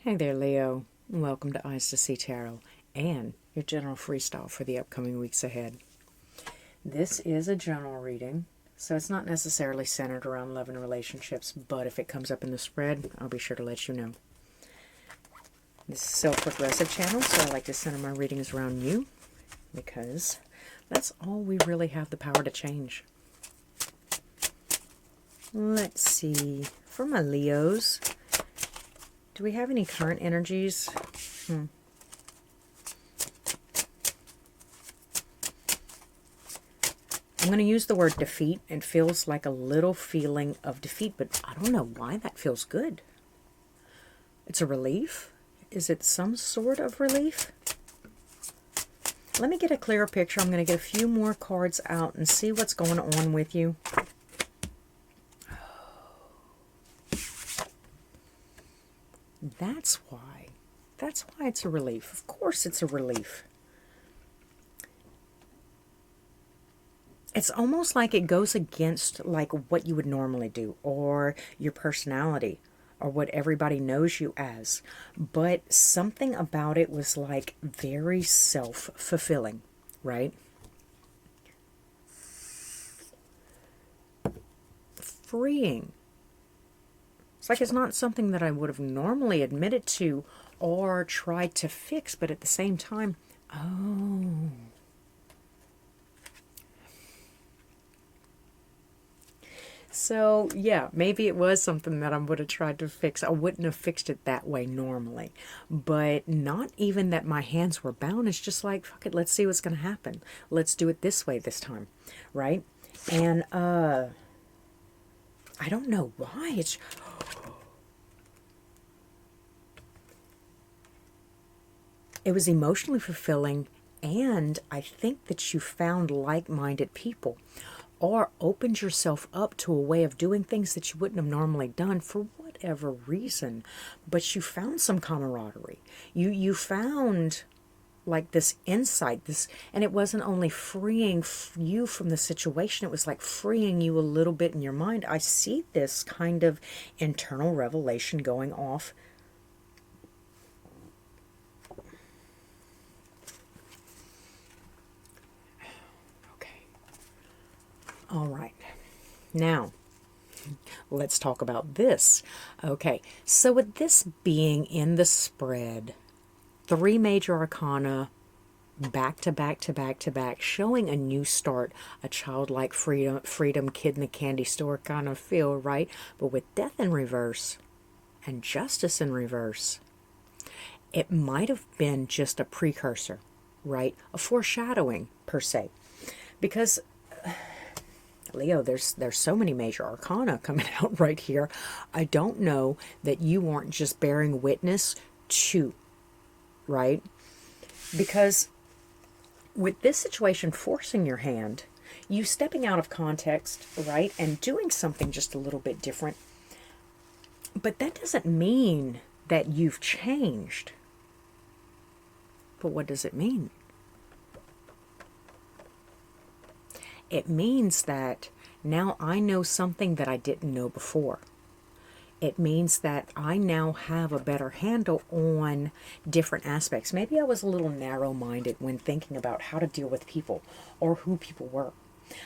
Hey there, Leo. Welcome to Eyes to See Tarot and your general freestyle for the upcoming weeks ahead. This is a general reading, so it's not necessarily centered around love and relationships, but if it comes up in the spread, I'll be sure to let you know. This is a self-progressive channel, so I like to center my readings around you because that's all we really have the power to change. Let's see. For my Leos, do we have any current energies? I'm going to use the word defeat. It feels like a little feeling of defeat, but I don't know why that feels good. It's a relief. Is it some sort of relief? Let me get a clearer picture. I'm going to get a few more cards out and see what's going on with you. That's why. That's why it's a relief. Of course it's a relief. It's almost like it goes against like what you would normally do or your personality or what everybody knows you as. But something about it was like very self-fulfilling, right? Freeing. It's like it's not something that I would have normally admitted to or tried to fix, but at the same time, oh. So, yeah, maybe it was something that I would have tried to fix. I wouldn't have fixed it that way normally. But not even that my hands were bound. It's just like, fuck it, let's see what's going to happen. Let's do it this way this time, right? And I don't know why. It was emotionally fulfilling, and I think that you found like-minded people or opened yourself up to a way of doing things that you wouldn't have normally done for whatever reason. But you found some camaraderie. You found like this insight, and it wasn't only freeing you from the situation, it was like freeing you a little bit in your mind. I see this kind of internal revelation going off. All right. Now, let's talk about this. Okay, so with this being in the spread, 3 major arcana, back to back to back to back, showing a new start, a childlike freedom, kid in the candy store kind of feel, right? But with death in reverse and justice in reverse, it might have been just a precursor, right? A foreshadowing, per se. Because Leo, there's so many major arcana coming out right here. I don't know that you weren't just bearing witness to, right? Because with this situation forcing your hand, you stepping out of context, right, and doing something just a little bit different. But that doesn't mean that you've changed. But what does it mean? It means that now I know something that I didn't know before. It means that I now have a better handle on different aspects. Maybe I was a little narrow-minded when thinking about how to deal with people or who people were.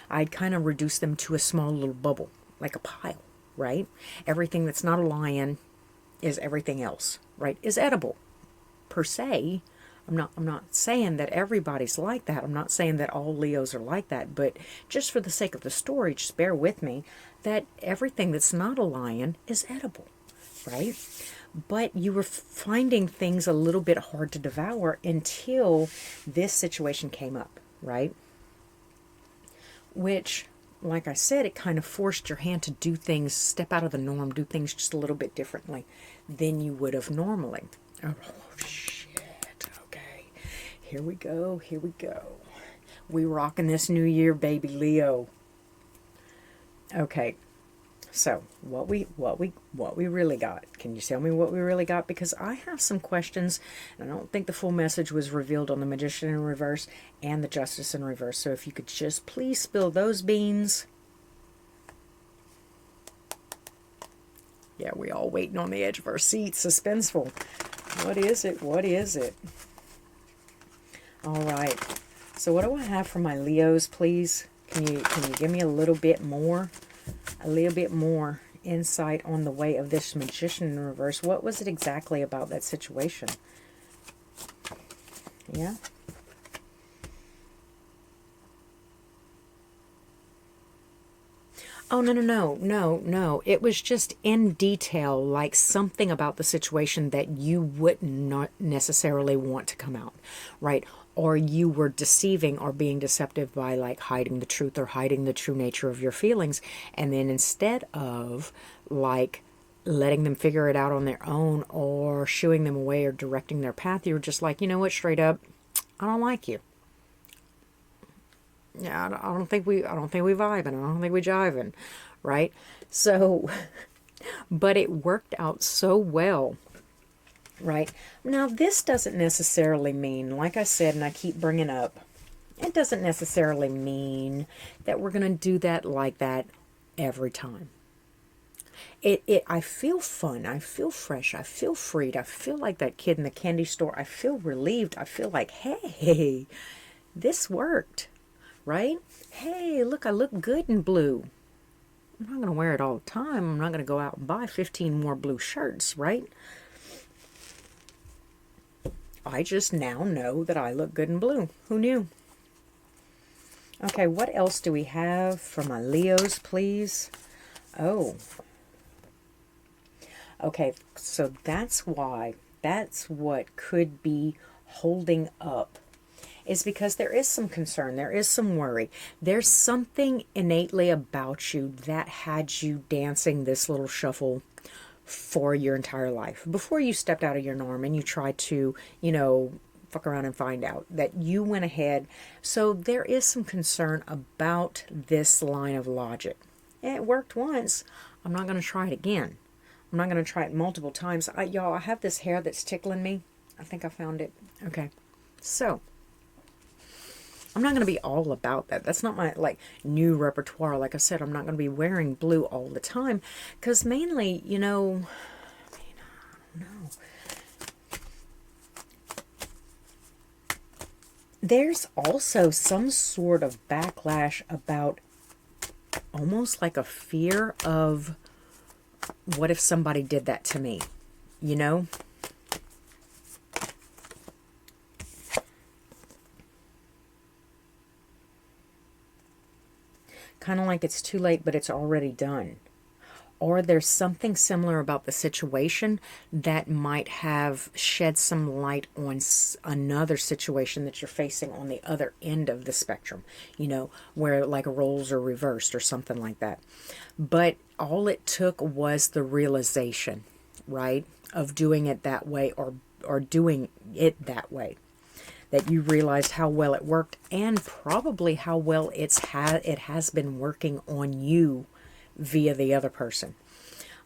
I'd kind of reduce them to a small little bubble, like a pile, right? Everything that's not a lion is everything else, right? Is edible, per se. I'm not saying that everybody's like that. I'm not saying that all Leos are like that, but just for the sake of the story, just bear with me that everything that's not a lion is edible, right? But you were finding things a little bit hard to devour until this situation came up, right? Which, like I said, it kind of forced your hand to do things, step out of the norm, do things just a little bit differently than you would have normally. Oh, shit. Okay. Here we go. Here we go. We rocking this new year, baby Leo. Okay. So, what we really got? Can you tell me what we really got? Because I have some questions, and I don't think the full message was revealed on the Magician in reverse and the Justice in reverse. So, if you could just please spill those beans. Yeah, we all waiting on the edge of our seats, suspenseful. What is it? What is it? All right. So what do I have for my Leos, please? Can you give me a little bit more? A little bit more insight on the way of this Magician in reverse. What was it exactly about that situation? Yeah. Oh, no, no, no, no, no. It was just in detail, like something about the situation that you would not necessarily want to come out, right? Or you were deceiving or being deceptive by like hiding the truth or hiding the true nature of your feelings. And then instead of like letting them figure it out on their own or shooing them away or directing their path, you were just like, you know what, straight up, I don't like you. Yeah, I don't think we vibing. I don't think we jiving, right? So, but it worked out so well, right? Now, this doesn't necessarily mean, like I said, and I keep bringing up, it doesn't necessarily mean that we're going to do that like that every time. I feel fun. I feel fresh. I feel freed. I feel like that kid in the candy store. I feel relieved. I feel like, hey, this worked. Right? Hey, look, I look good in blue. I'm not going to wear it all the time. I'm not going to go out and buy 15 more blue shirts, right? I just now know that I look good in blue. Who knew? Okay, what else do we have for my Leos, please? Oh. Okay, so that's why, that's what could be holding up, is because there is some concern, there is some worry. There's something innately about you that had you dancing this little shuffle for your entire life. Before you stepped out of your norm and you tried to, fuck around and find out, that you went ahead. So there is some concern about this line of logic. It worked once. I'm not going to try it again. I'm not going to try it multiple times. Y'all, I have this hair that's tickling me. I think I found it. Okay. So I'm not going to be all about that. That's not my new repertoire. Like I said, I'm not going to be wearing blue all the time because mainly, I don't know. There's also some sort of backlash about almost like a fear of what if somebody did that to me, Kind of like it's too late, but it's already done. Or there's something similar about the situation that might have shed some light on another situation that you're facing on the other end of the spectrum, where like roles are reversed or something like that. But all it took was the realization, right, of doing it that way or doing it that way. That you realized how well it worked and probably how well it has been working on you via the other person.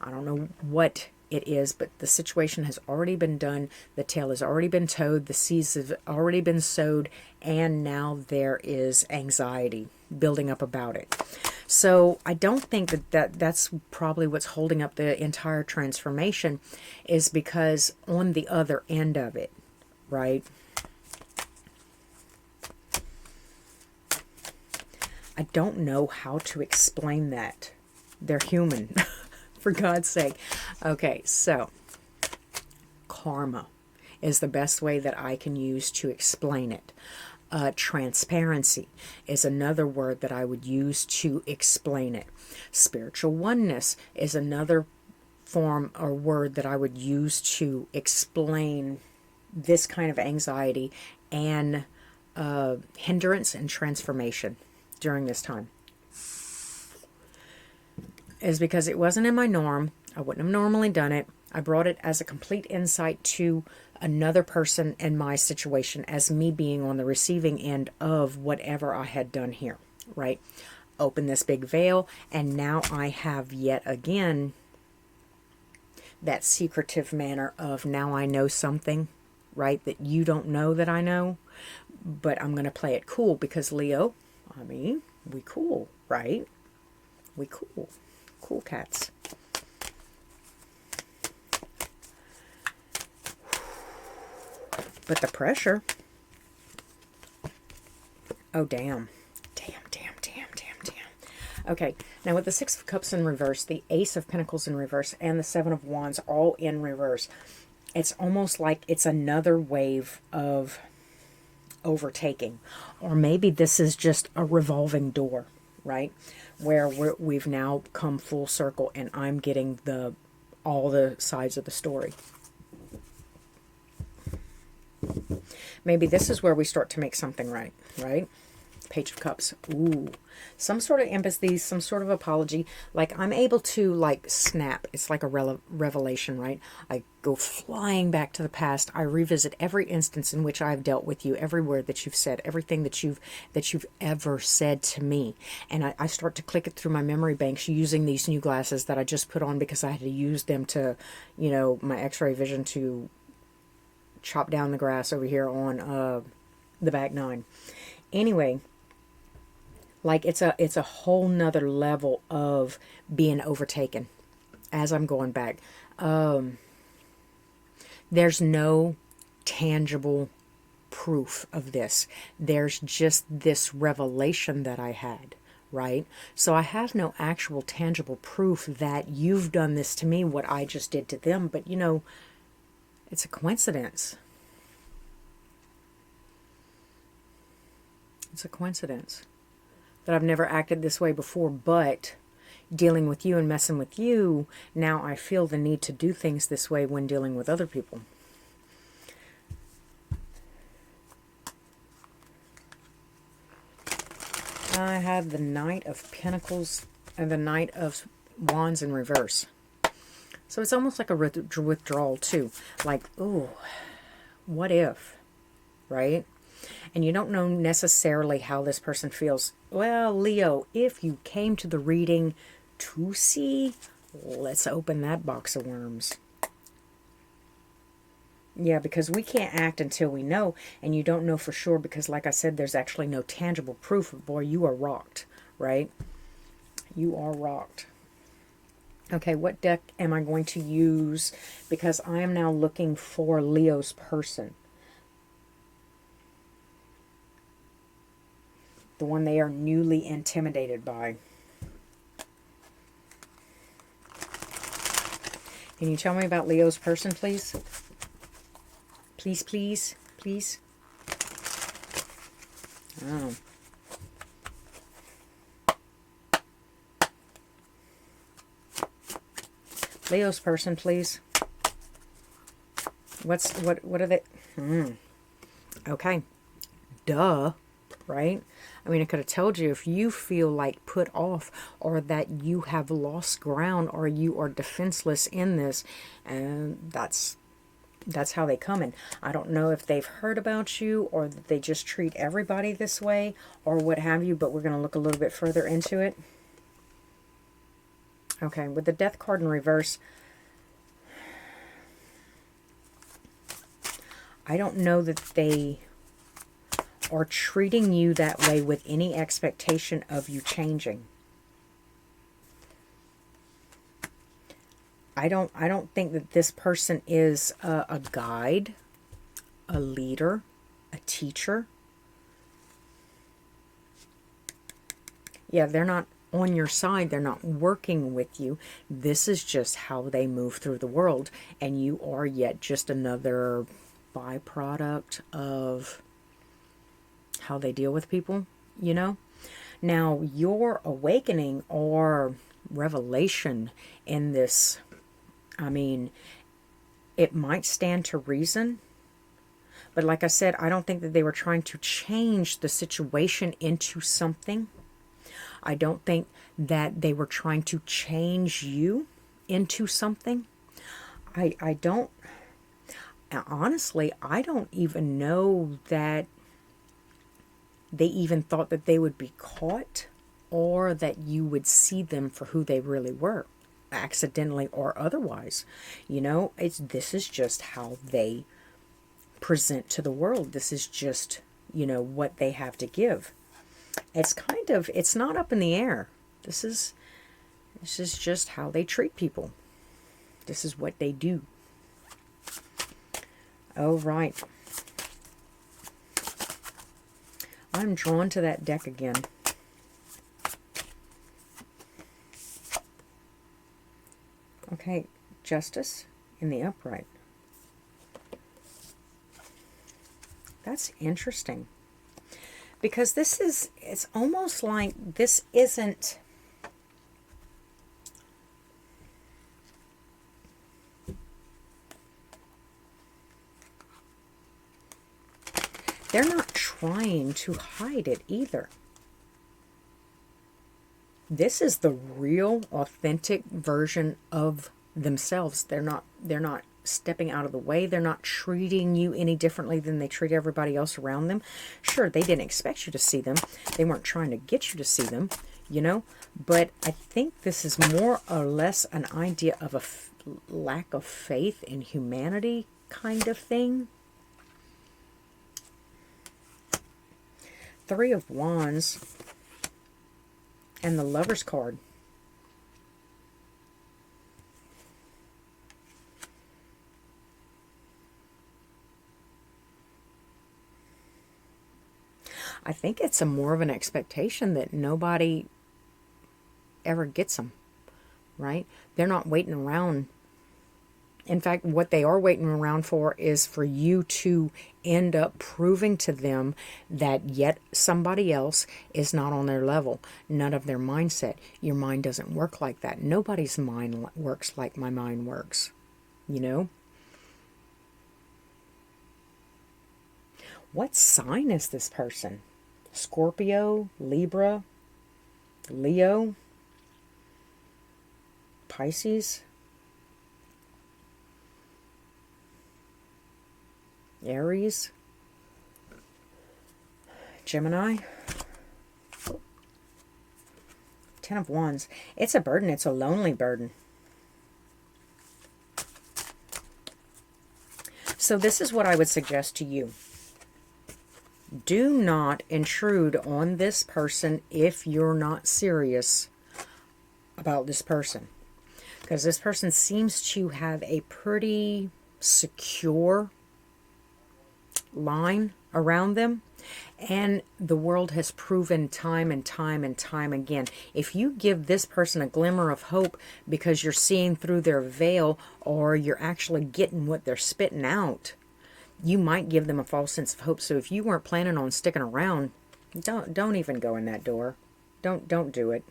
I don't know what it is, but the situation has already been done. The tail has already been towed. The seeds have already been sowed. And now there is anxiety building up about it. So I don't think that's probably what's holding up the entire transformation, is because on the other end of it, right? I don't know how to explain that. They're human, for God's sake. Okay, so karma is the best way that I can use to explain it. Transparency is another word that I would use to explain it. Spiritual oneness is another form or word that I would use to explain this kind of anxiety and hindrance and transformation during this time. Is because it wasn't in my norm. I wouldn't have normally done it. I brought it as a complete insight to another person in my situation, as me being on the receiving end of whatever I had done here, right? Open this big veil, and now I have yet again that secretive manner of, now I know something, right, that you don't know that I know, but I'm going to play it cool because Leo, we cool, right? We cool. Cool cats. But the pressure, oh, damn. Damn, damn, damn, damn, damn. Okay, now with the Six of Cups in reverse, the Ace of Pentacles in reverse, and the Seven of Wands all in reverse, it's almost like it's another wave of overtaking. Or maybe this is just a revolving door, right? Where we've now come full circle and I'm getting all the sides of the story. Maybe this is where we start to make something right, right? Page of Cups. Ooh. Some sort of empathy, some sort of apology. Like I'm able to like snap. It's like a revelation, right? I go flying back to the past. I revisit every instance in which I've dealt with you, every word that you've said, everything that you've ever said to me. And I start to click it through my memory banks using these new glasses that I just put on because I had to use them to, you know, my x-ray vision to chop down the grass over here on the back nine. Anyway, like it's a whole nother level of being overtaken as I'm going back. There's no tangible proof of this. There's just this revelation that I had, right? So I have no actual tangible proof that you've done this to me, what I just did to them. But, you know, it's a coincidence. It's a coincidence that I've never acted this way before, but dealing with you and messing with you, now I feel the need to do things this way when dealing with other people. I have the Knight of Pentacles and the Knight of Wands in reverse. So it's almost like a withdrawal too. Like, ooh, what if, right? And you don't know necessarily how this person feels. Well, Leo, if you came to the reading to see, let's open that box of worms. Yeah, because we can't act until we know, and you don't know for sure because, like I said, there's actually no tangible proof. Boy, you are rocked, right? You are rocked. Okay, what deck am I going to use? Because I am now looking for Leo's person. The one they are newly intimidated by. Can you tell me about Leo's person, please? Please, please, please. Oh. Leo's person, please. What are they? Okay. Duh. Right? I mean, I could have told you if you feel like put off or that you have lost ground or you are defenseless in this, and that's how they come in. I don't know if they've heard about you or that they just treat everybody this way or what have you, but we're going to look a little bit further into it. Okay, with the Death card in reverse, I don't know that they are treating you that way with any expectation of you changing. I don't think that this person is a guide, a leader, a teacher. Yeah, they're not on your side. They're not working with you. This is just how they move through the world, and you are yet just another byproduct of how they deal with people, you know? Now, your awakening or revelation in this, I mean, it might stand to reason, but like I said, I don't think that they were trying to change the situation into something. I don't think that they were trying to change you into something. I don't, honestly, I don't even know that they even thought that they would be caught or that you would see them for who they really were, accidentally or otherwise. You know, this is just how they present to the world. This is just, you know, what they have to give. It's kind of, it's not up in the air. This is just how they treat people. This is what they do. All right. I'm drawn to that deck again. Okay, Justice in the upright. That's interesting. Because this is, it's almost like this isn't... They're not trying to hide it either. This is the real, authentic version of themselves. They're not stepping out of the way. They're not treating you any differently than they treat everybody else around them. Sure, they didn't expect you to see them. They weren't trying to get you to see them, you know. But I think this is more or less an idea of a lack of faith in humanity kind of thing. Three of Wands and the Lover's card. I think it's more of an expectation that nobody ever gets them, right? They're not waiting around. In fact, what they are waiting around for is for you to end up proving to them that yet somebody else is not on their level, none of their mindset. Your mind doesn't work like that. Nobody's mind works like my mind works, you know? What sign is this person? Scorpio, Libra, Leo, Pisces, Aries, Gemini. Ten of Wands. It's a burden. It's a lonely burden. So this is what I would suggest to you. Do not intrude on this person if you're not serious about this person. Because this person seems to have a pretty secure line around them. And the world has proven time and time and time again, if you give this person a glimmer of hope because you're seeing through their veil or you're actually getting what they're spitting out, you might give them a false sense of hope. So if you weren't planning on sticking around, don't even go in that door. Don't do it.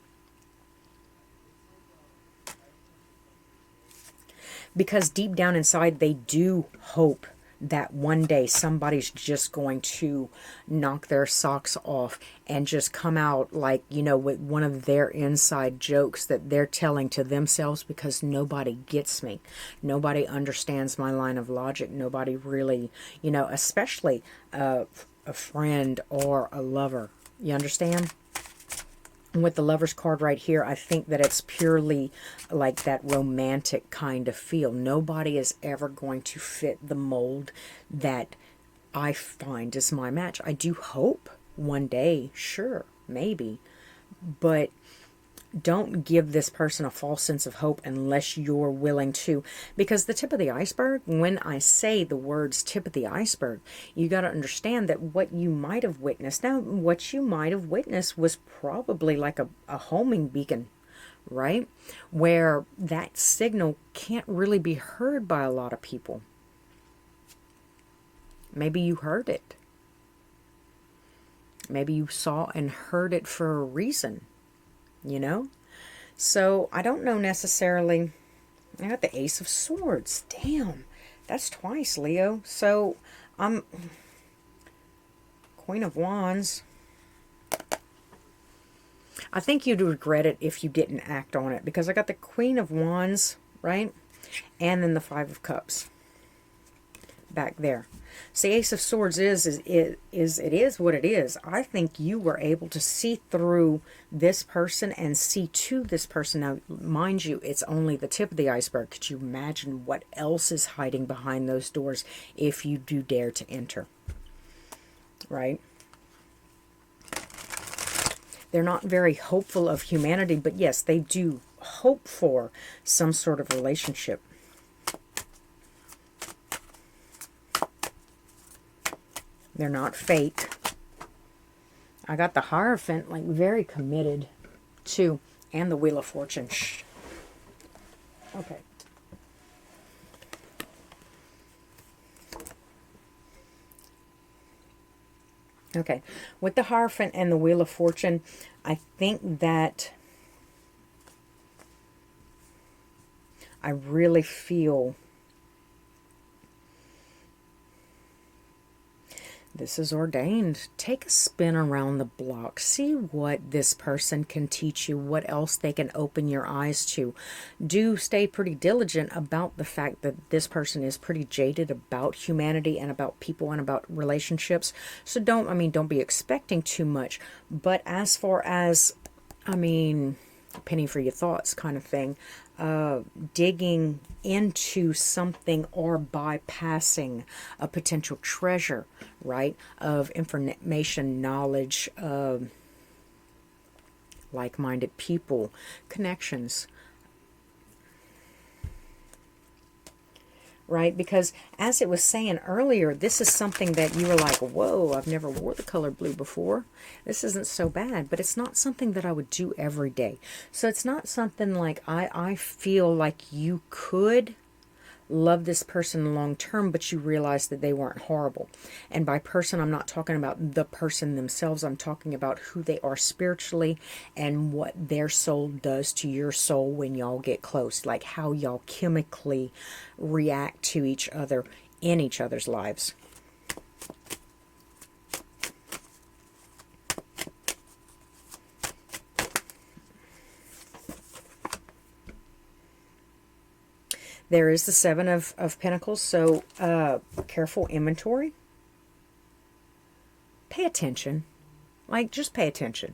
Because deep down inside, they do hope that one day somebody's just going to knock their socks off and just come out like, you know, with one of their inside jokes that they're telling to themselves, because nobody gets me. Nobody understands my line of logic. Nobody really, you know, especially a friend or a lover. You understand? With the Lover's card right here, I think that it's purely like that romantic kind of feel. Nobody is ever going to fit the mold that I find is my match. I do hope one day, sure, maybe, but don't give this person a false sense of hope unless you're willing to. Because the tip of the iceberg, when I say the words tip of the iceberg, you got to understand that what you might have witnessed, now what you might have witnessed was probably like a homing beacon, right? Where that signal can't really be heard by a lot of people. Maybe you heard it. Maybe you saw and heard it for a reason. You know? So, I don't know necessarily. I got the Ace of Swords. Damn. That's twice, Leo. So, I'm Queen of Wands. I think you'd regret it if you didn't act on it. Because I got the Queen of Wands, right? And then the Five of Cups. Back there. See, Ace of Swords is what it is. I think you were able to see through this person and see to this person. Now, mind you, it's only the tip of the iceberg. Could you imagine what else is hiding behind those doors if you do dare to enter? Right? They're not very hopeful of humanity, but yes, they do hope for some sort of relationship. They're not fake. I got the Hierophant, like very committed to, and the Wheel of Fortune. Shh. Okay. Okay. With the Hierophant and the Wheel of Fortune, I think that I really feel this is ordained. Take a spin around the block. See what this person can teach you, what else they can open your eyes to. Do stay pretty diligent about the fact that this person is pretty jaded about humanity and about people and about relationships. So don't be expecting too much. But as far as, penny for your thoughts kind of thing, digging into something or bypassing a potential treasure, right, of information, knowledge, like-minded people, connections, right? Because as it was saying earlier, this is something that you were like, whoa, I've never wore the color blue before. This isn't so bad, but it's not something that I would do every day. So it's not something like I feel like you could love this person long term, but you realize that they weren't horrible. And by person, I'm not talking about the person themselves. I'm talking about who they are spiritually and what their soul does to your soul when y'all get close, like how y'all chemically react to each other in each other's lives. There is the Seven of Pentacles, so careful inventory. Pay attention. Like, just pay attention.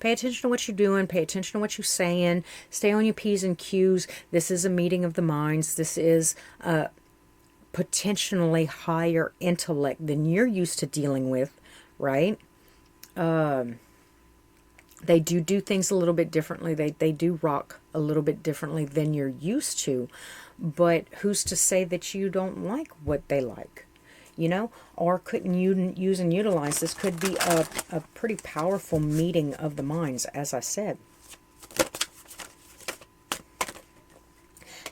Pay attention to what you're doing. Pay attention to what you're saying. Stay on your P's and Q's. This is a meeting of the minds. This is potentially higher intellect than you're used to dealing with, right? They do things a little bit differently. They do rock a little bit differently than you're used to. But who's to say that you don't like what they like? You know? Or couldn't you use and utilize this? Could be a pretty powerful meeting of the minds, as I said.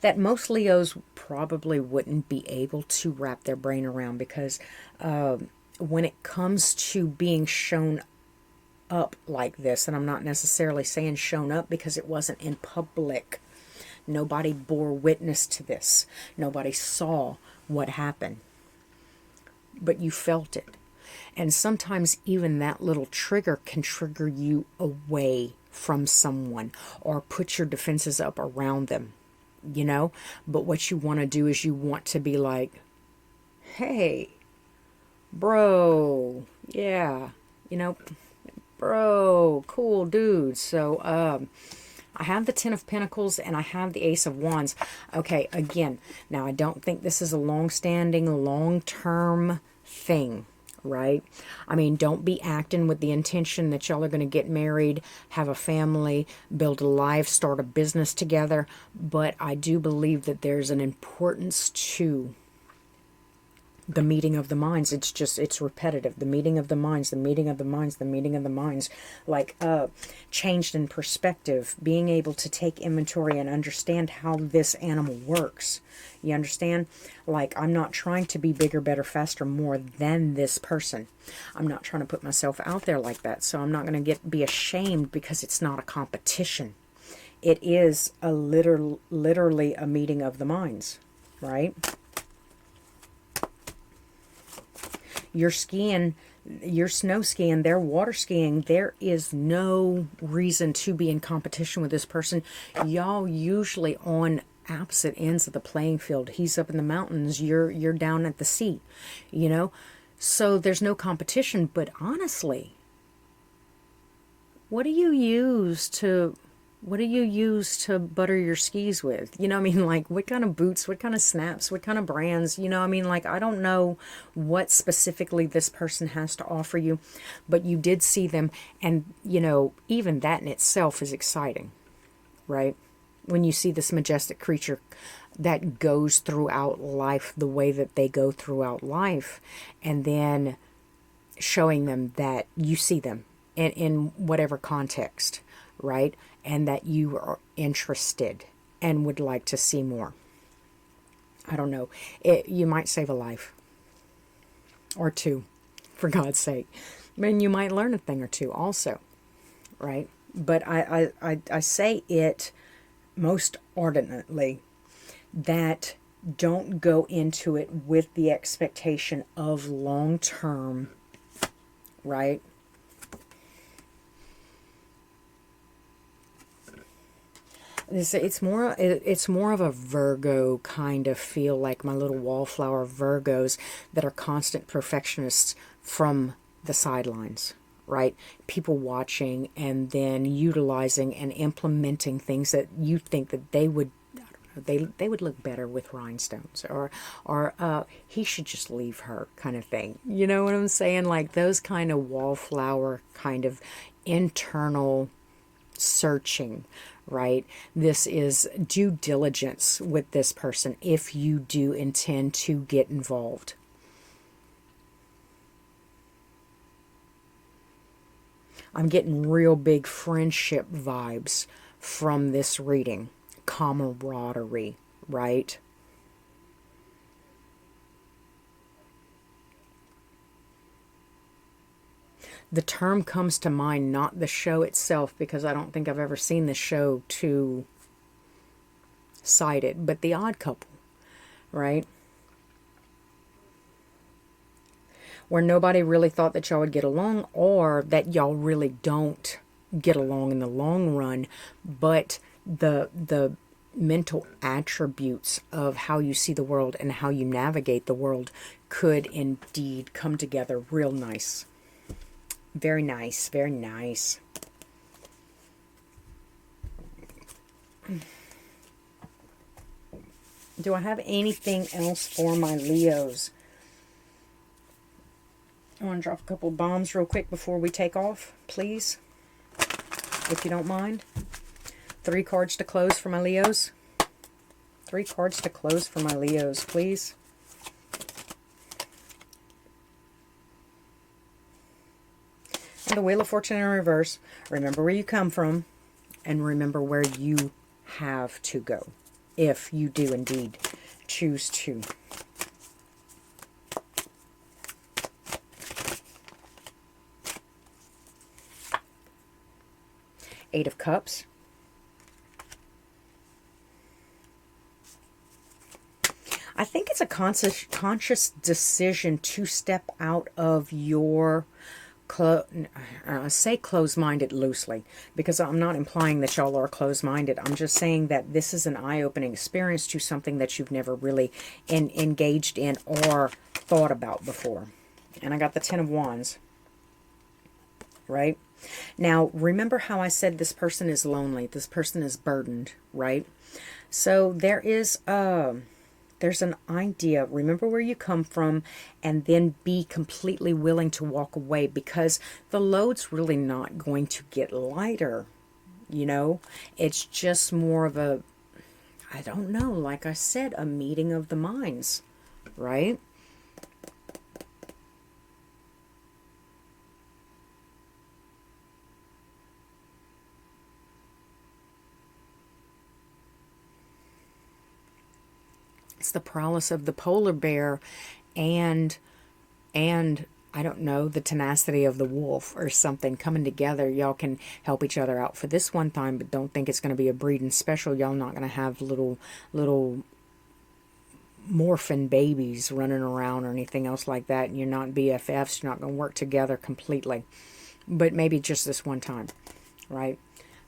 That most Leos probably wouldn't be able to wrap their brain around, because when it comes to being shown up like this, and I'm not necessarily saying shown up because it wasn't in public. Nobody bore witness to this. Nobody saw what happened. But you felt it. And sometimes even that little trigger can trigger you away from someone or put your defenses up around them, you know? But what you want to do is you want to be like, hey, bro, yeah, you know, bro, cool dude. So, I have the Ten of Pentacles and I have the Ace of Wands. Okay, again, now I don't think this is a long-standing, long-term thing, right? I mean, don't be acting with the intention that y'all are going to get married, have a family, build a life, start a business together. But I do believe that there's an importance to the meeting of the minds. It's repetitive. The meeting of the minds, the meeting of the minds, the meeting of the minds. Like, changed in perspective, being able to take inventory and understand how this animal works. You understand? Like, I'm not trying to be bigger, better, faster, more than this person. I'm not trying to put myself out there like that. So I'm not going to be ashamed because it's not a competition. It is literally a meeting of the minds, right? You're skiing, you're snow skiing, they're water skiing. There is no reason to be in competition with this person. Y'all usually on opposite ends of the playing field. He's up in the mountains, you're down at the sea, you know? So there's no competition. But honestly, what do you use to butter your skis with? You know what I mean? Like, what kind of boots, what kind of snaps, what kind of brands? You know what I mean? Like, I don't know what specifically this person has to offer you, but you did see them. And, you know, even that in itself is exciting, right? When you see this majestic creature that goes throughout life the way that they go throughout life, and then showing them that you see them in whatever context, right? And that you are interested and would like to see more. I don't know. You might save a life or two, for God's sake. I mean, you might learn a thing or two also, right? But I say it most ardently that don't go into it with the expectation of long term, right? It's more of a Virgo kind of feel, like my little wallflower Virgos that are constant perfectionists from the sidelines, right? People watching and then utilizing and implementing things that you think that they would, I don't know, they would look better with rhinestones, or he should just leave her kind of thing. You know what I'm saying? Like those kind of wallflower kind of internal searching, right? This is due diligence with this person if you do intend to get involved. I'm getting real big friendship vibes from this reading. Camaraderie, right? The term comes to mind, not the show itself, because I don't think I've ever seen the show to cite it, but The Odd Couple, right? Where nobody really thought that y'all would get along, or that y'all really don't get along in the long run, but the mental attributes of how you see the world and how you navigate the world could indeed come together real nice. Very nice, very nice. Do I have anything else for my Leos? I want to drop a couple bombs real quick before we take off, please, if you don't mind. 3 cards to close for my Leos. 3 cards to close for my Leos, please. And the Wheel of Fortune in reverse. Remember where you come from, and remember where you have to go, if you do indeed choose to. Eight of Cups. I think it's a conscious decision to step out of your, say closed-minded loosely, because I'm not implying that y'all are closed-minded. I'm just saying that this is an eye-opening experience to something that you've never really engaged in or thought about before. And I got the 10 of Wands, right? Now, remember how I said this person is lonely, this person is burdened, right? So there's an idea. Remember where you come from, and then be completely willing to walk away, because the load's really not going to get lighter, you know? It's just more of a, I don't know, like I said, a meeting of the minds, right? It's the prowess of the polar bear and I don't know, the tenacity of the wolf or something coming together. Y'all can help each other out for this one time, but don't think it's going to be a breeding special. Y'all not going to have little morphin babies running around or anything else like that, and you're not BFFs. You're not going to work together completely, but maybe just this one time, right?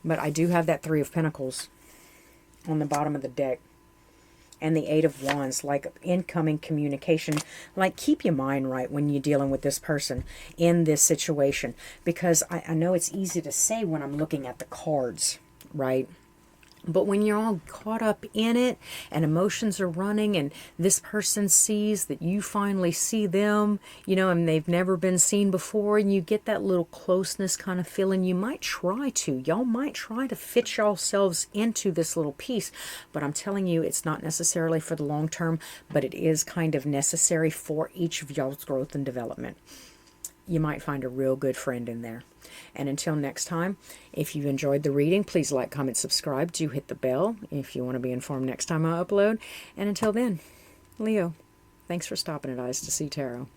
But I do have that 3 of Pentacles on the bottom of the deck. And the 8 of Wands, like incoming communication. Like, keep your mind right when you're dealing with this person in this situation. Because I know it's easy to say when I'm looking at the cards, right? But when you're all caught up in it and emotions are running, and this person sees that you finally see them, you know, and they've never been seen before, and you get that little closeness kind of feeling, y'all might try to fit yourselves into this little piece. But I'm telling you, it's not necessarily for the long term, but it is kind of necessary for each of y'all's growth and development. You might find a real good friend in there. And until next time, if you enjoyed the reading, please like, comment, subscribe. Do hit the bell if you want to be informed next time I upload. And until then, Leo, thanks for stopping at Eyes to See Tarot.